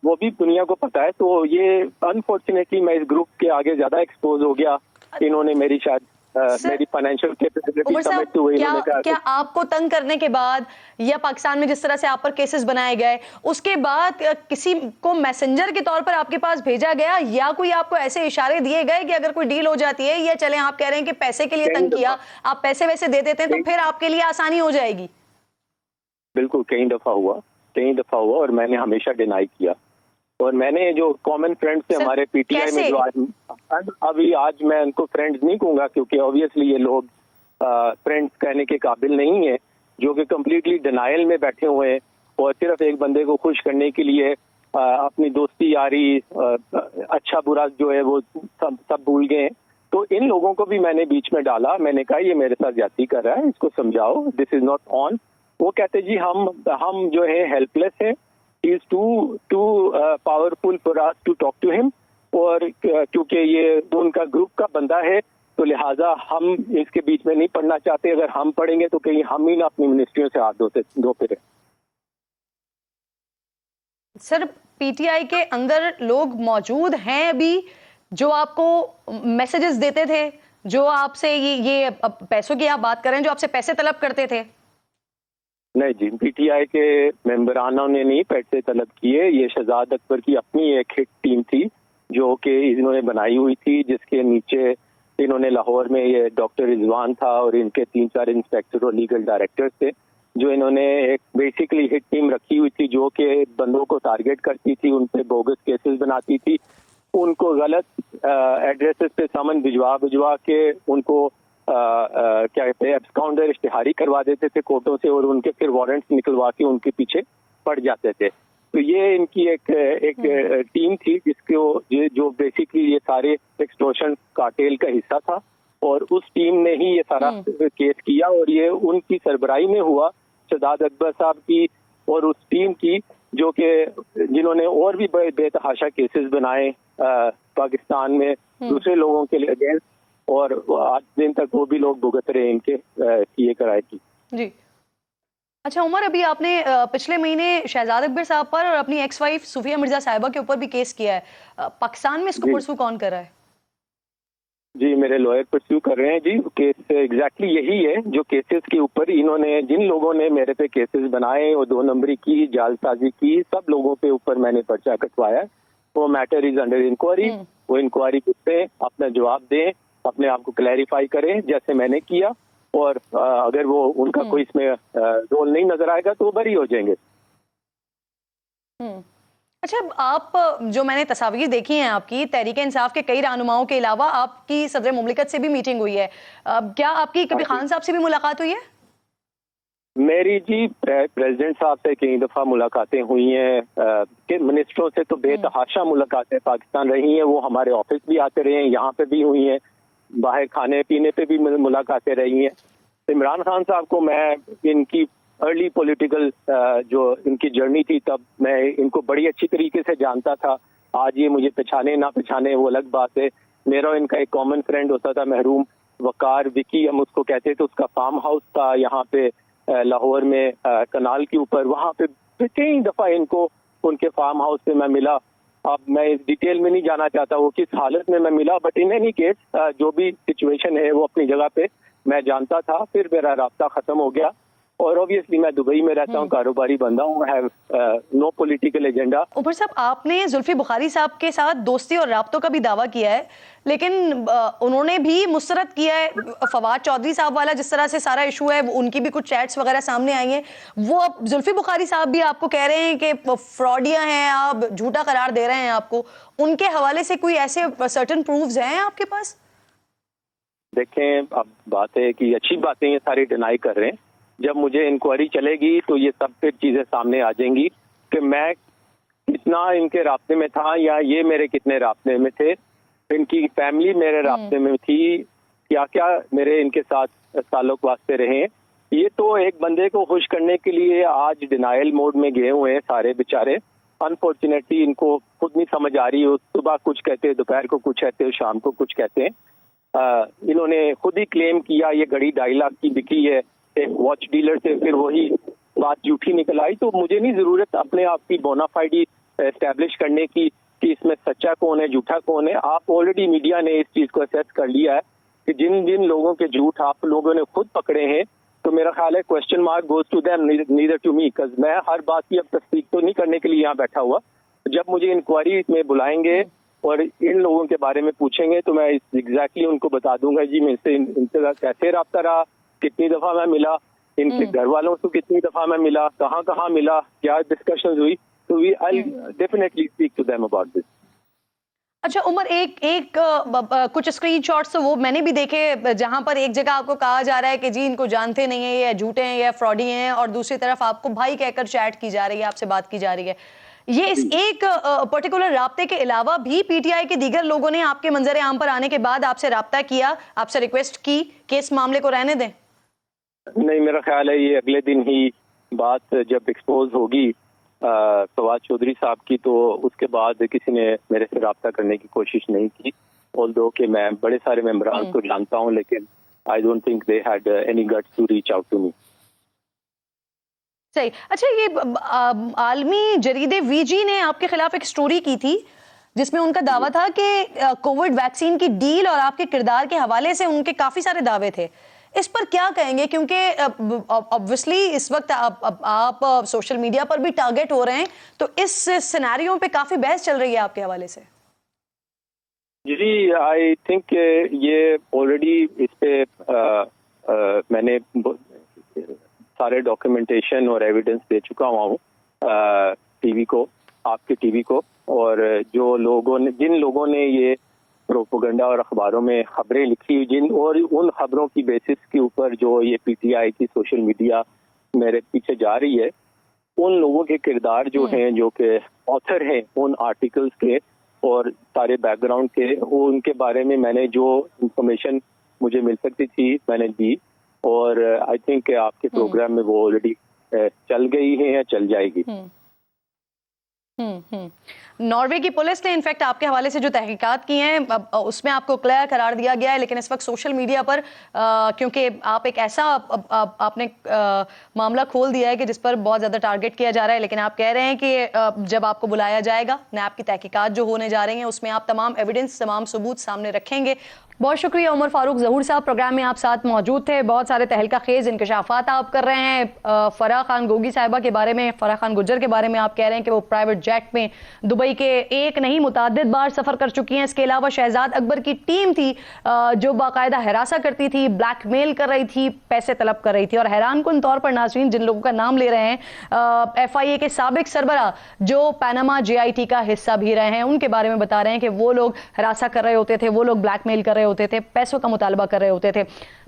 वो भी दुनिया को पता है। तो ये अनफॉर्चुनेटली मैं इस ग्रुप के आगे ज्यादा एक्सपोज हो गया। इन्होंने मेरी शायद मेरी फाइनेंशियल कैपेबिलिटी समझ तो हुई। क्या आपको तंग करने के बाद या पाकिस्तान में जिस तरह से आप पर केसेस बनाए गए उसके बाद किसी को मैसेंजर के तौर पर आपके पास भेजा गया, या कोई आपको ऐसे इशारे दिए गए कि अगर कोई डील हो जाती है, या चले आप कह रहे हैं कि पैसे के लिए तंग किया, आप पैसे वैसे दे देते हैं तो फिर आपके लिए आसानी हो जाएगी? बिल्कुल, कई दफा हुआ और मैंने हमेशा डिनाई किया। और मैंने जो कॉमन फ्रेंड्स थे हमारे पीटीआई में, जो आज मैं उनको फ्रेंड्स नहीं कहूंगा क्योंकि ऑब्वियसली ये लोग फ्रेंड्स कहने के काबिल नहीं है, जो कि कम्प्लीटली डिनाइल में बैठे हुए हैं और सिर्फ एक बंदे को खुश करने के लिए अपनी दोस्ती यारी अच्छा बुरा जो है वो सब भूल गए हैं। तो इन लोगों को भी मैंने बीच में डाला। मैंने कहा ये मेरे साथ ज्यादती कर रहा है, इसको समझाओ, दिस इज नॉट ऑन। वो कहते जी हम जो है हेल्पलेस है, he is too powerful for us to talk to him, और क्योंकि ये उनका ग्रुप का बंदा है तो लिहाजा हम इसके बीच में नहीं पढ़ना चाहते। अगर हम पढ़ेंगे तो कहीं हम ही ना अपनी मिनिस्ट्रियों से हाथ धो फिरे। सर, पीटीआई के अंदर लोग मौजूद हैं अभी जो आपको मैसेजेस देते थे, जो आपसे ये पैसों की आप बात कर रहे हैं, जो आपसे पैसे तलब करते थे? नहीं जी, पीटीआई के मेंबरानों ने नहीं पैसे तलब किए। ये शहजाद अकबर की अपनी एक हिट टीम थी जो कि इन्होंने बनाई हुई थी, जिसके नीचे इन्होंने लाहौर में ये डॉक्टर रिजवान था और इनके 3-4 इंस्पेक्टर और लीगल डायरेक्टर्स थे, जो इन्होंने एक बेसिकली हिट टीम रखी हुई थी जो कि बंदों को टारगेट करती थी, उन पे बोगस केसेस बनाती थी, उनको गलत एड्रेसेस पे समन भिजवा के उनको क्या कहते हैं एब्सकाउंडर इश्तिहारी करवा देते थे कोर्टों से, और उनके फिर वारंट्स निकलवा के उनके पीछे पड़ जाते थे। तो ये इनकी एक टीम थी जिसको जो बेसिकली ये सारे एक्सटॉर्शन कार्टेल का हिस्सा था, और उस टीम ने ही ये सारा केस किया, और ये उनकी सरबराही में हुआ, शहजाद अकबर साहब की और उस टीम की, जो कि जिन्होंने और भी बेतहाशा केसेस बनाए पाकिस्तान में दूसरे लोगों के लिए अगेंस्ट, और आज दिन तक वो भी लोग भुगत रहे हैं इनके किए कराए की। जी अच्छा उमर, अभी आपने पिछले महीने शहजाद अकबर साहब पर और अपनी एक्स वाइफ सूफिया मिर्जा साहिबा के ऊपर भी केस किया है। पाकिस्तान में इसको परस्यू कौन कर रहा है? जी, मेरे लॉयर परस्यू कर रहे हैं जी। केस एग्जैक्टली यही है जो केसेस के ऊपर इन्होंने, जिन लोगों ने मेरे पे केसेस बनाए और 2 नंबरी की, जालसाजी की, सब लोगों पे ऊपर मैंने पर्चा कटवाया। वो मैटर इज अंडर इंक्वायरी। वो इंक्वायरी करते हैं, अपना जवाब दें, अपने आप को क्लैरिफाई करें जैसे मैंने किया, और अगर वो उनका कोई इसमें रोल नहीं नजर आएगा तो वो बरी हो जाएंगे। अच्छा, आप जो मैंने तस्वीर देखी हैं आपकी, तहरीक इंसाफ के कई रहनुमाओं के अलावा आपकी सदर मुमलिकत से भी मीटिंग हुई है, क्या आपकी कभी खान साहब से भी मुलाकात हुई है? मेरी जी प्रेसिडेंट साहब से कई दफा मुलाकातें हुई हैं, कि मिनिस्टरों से तो बेतहाशा मुलाकातें पाकिस्तान रही हैं। वो हमारे ऑफिस भी आते रहे हैं, यहाँ पे भी हुई हैं, बाहर खाने पीने पे भी मुलाकातें रही हैं। इमरान खान साहब को मैं इनकी अर्ली पॉलिटिकल जो इनकी जर्नी थी तब मैं इनको बड़ी अच्छी तरीके से जानता था। आज ये मुझे पहचाने ना पहचाने वो अलग बात है। मेरा और इनका एक कॉमन फ्रेंड होता था, महरूम वकार विकी हम उसको कहते थे। उसका फार्म हाउस था यहाँ पे लाहौर में कनाल के ऊपर, वहाँ पे कई दफा इनको उनके फार्म हाउस पे मैं मिला। अब मैं इस डिटेल में नहीं जाना चाहता वो किस हालत में मैं मिला, बट इन एनी केस जो भी सिचुएशन है वो अपनी जगह पे मैं जानता था। फिर मेरा रास्ता खत्म हो गया, और ऑब्वियसली मैं दुबई में रहता हूँ, कारोबारी बंदा हूँ, have no political agenda. Umar sahab, आपने जुल्फी बुखारी साहब के साथ दोस्ती और राब्तों का भी दावा किया है, लेकिन उन्होंने भी मुस्तरद किया है। फवाद चौधरी साहब वाला जिस तरह से सारा इशू है, उनकी भी कुछ चैट्स वगैरह सामने आई हैं। वो अब जुल्फी बुखारी साहब भी आपको कह रहे हैं कि फ्रॉडिया हैं, आप झूठा करार दे रहे हैं आपको। उनके हवाले से कोई ऐसे सर्टेन प्रूफ्स हैं आपके पास? देखें, अब बात है कि अच्छी बातें ये सारी डिनाई कर रहे हैं। जब मुझे इंक्वायरी चलेगी तो ये सब फिर चीजें सामने आ जाएंगी कि मैं कितना इनके रास्ते में था या ये मेरे कितने रास्ते में थे, इनकी फैमिली मेरे रास्ते में थी, क्या क्या मेरे इनके साथ ताल्लुक वास्ते रहे। ये तो एक बंदे को खुश करने के लिए आज डिनाइल मोड में गए हुए हैं सारे बेचारे। अनफॉर्चुनेटली इनको खुद नहीं समझ आ रही हो, सुबह कुछ कहते हैं, दोपहर को कुछ कहते हैं, शाम को कुछ कहते हैं। इन्होंने खुद ही क्लेम किया ये घड़ी 2.5 लाख की बिकी है एक वॉच डीलर से, फिर वही बात झूठी निकल आई। तो मुझे नहीं जरूरत अपने आप की बोनाफाइड एस्टेब्लिश करने की कि इसमें सच्चा कौन है झूठा कौन है। आप ऑलरेडी मीडिया ने इस चीज को असेस कर लिया है कि जिन जिन लोगों के झूठ आप लोगों ने खुद पकड़े हैं, तो मेरा ख्याल है question mark goes to them neither to me, because मैं हर बात की अब तस्दीक तो नहीं करने के लिए यहाँ बैठा हुआ। जब मुझे इंक्वायरी में बुलाएंगे और इन लोगों के बारे में पूछेंगे तो मैं एग्जैक्टली उनको बता दूंगा जी इनसे कैसे रब्ता रहा, कितनी दफा मैं मिला, इनके घर वालों से कितनी दफा मैं मिला, कहाँ कहाँ मिला, क्या डिस्कशन हुई। तो we I definitely speak to them about this. अच्छा उमर, कुछ स्क्रीनशॉट्स तो वो मैंने भी देखे जहां पर एक जगह आपको कहा जा रहा है कि जी इनको जानते नहीं है, ये झूठे हैं या फ्रॉडी हैं, और दूसरी तरफ आपको भाई कहकर चैट की जा रही है, आपसे बात की जा रही है। ये इस एक पर्टिकुलर राब्ते के अलावा भी पीटीआई के दीगर लोगों ने आपके मंजर आम पर आने के बाद आपसे राब्ता किया, आपसे रिक्वेस्ट की कि इस मामले को रहने दें? नहीं, मेरा ख्याल है ये अगले दिन ही बात जब एक्सपोज होगी फवाद चौधरी साहब की, तो उसके बाद किसी ने मेरे से रब्ता करने की कोशिश नहीं की। ऑल्दो कि मैं बड़े सारे मेंबरान को जानता हूं, लेकिन I don't think they had any guts to reach out to me. सही। अच्छा, ये आलमी जरीदे वीजी ने आपके खिलाफ एक स्टोरी की थी जिसमें उनका दावा था कि कोविड वैक्सीन की डील और आपके किरदार के हवाले से उनके काफी सारे दावे थे। इस पर क्या कहेंगे, क्योंकि ऑब्वियसली इस वक्त आप सोशल मीडिया पर भी टारगेट हो रहे हैं, तो इस सिनेरियो पे काफी बहस चल रही है आपके हवाले से। जी, आई थिंक ये ऑलरेडी इस पे मैंने सारे डॉक्यूमेंटेशन और एविडेंस दे चुका हुआ हूँ टीवी को, आपके टीवी को, और जो लोगों ने, जिन लोगों ने ये प्रोपोगंडा और अखबारों में खबरें लिखी, जिन और उन खबरों की बेसिस के ऊपर जो ये पीटीआई की सोशल मीडिया मेरे पीछे जा रही है, उन लोगों के किरदार जो हैं, जो कि ऑथर हैं उन आर्टिकल्स के और सारे बैकग्राउंड के, वो उनके बारे में मैंने जो इंफॉर्मेशन मुझे मिल सकती थी मैंने दी, और आई थिंक आपके प्रोग्राम में वो ऑलरेडी चल गई है या चल जाएगी। नॉर्वे की पुलिस ने इनफैक्ट आपके हवाले से जो तहकीकात की हैं उसमें आपको क्लियर करार दिया गया है, लेकिन इस वक्त सोशल मीडिया पर क्योंकि आप एक ऐसा आपने मामला खोल दिया है कि जिस पर बहुत ज़्यादा टारगेट किया जा रहा है, लेकिन आप कह रहे हैं कि जब आपको बुलाया जाएगा, नैब की तहकीकात जो होने जा रही हैं उसमें आप तमाम एविडेंस, तमाम सबूत सामने रखेंगे। बहुत शुक्रिया उमर फारूक ज़हूर साहब, प्रोग्राम में आप साथ मौजूद थे। बहुत सारे तहलका खेज इंकशाफात आप कर रहे हैं। फराह खान गोगी साहिबा के बारे में, फराह खान गुज्जर के बारे में आप कह रहे हैं कि वो प्राइवेट जेट में दुबई के एक नहीं मुताद्दिद बार सफ़र कर चुकी हैं। इसके अलावा शहजाद अकबर की टीम थी जो बाकायदा हरासा करती थी, ब्लैकमेल कर रही थी, पैसे तलब कर रही थी। और हैरान कुन तौर पर नाज़रीन जिन लोगों का नाम ले रहे हैं, FIA के साबिक सरबरा जो पैनामा JIT का हिस्सा भी रहे हैं, उनके बारे में बता रहे हैं कि वो लोग हरासा कर रहे होते थे, वो लोग ब्लैकमेल कर रहे होते थे, पैसों का मुतालबा कर रहे होते थे।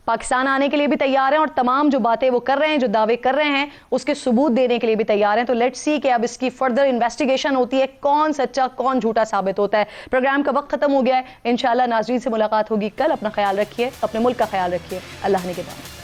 पाकिस्तान आने के लिए भी तैयार हैं और तमाम जो बातें वो कर रहे हैं, जो दावे कर रहे हैं, उसके सबूत देने के लिए भी तैयार हैं। तो लेट्स सी कि अब इसकी फर्दर इन्वेस्टिगेशन होती है, कौन सच्चा कौन झूठा साबित होता है। प्रोग्राम का वक्त खत्म हो गया है। इंशाल्लाह नाज़रीन से मुलाकात होगी कल। अपना ख्याल रखिए, अपने मुल्क का ख्याल रखिए। अल्लाह ने के बाद।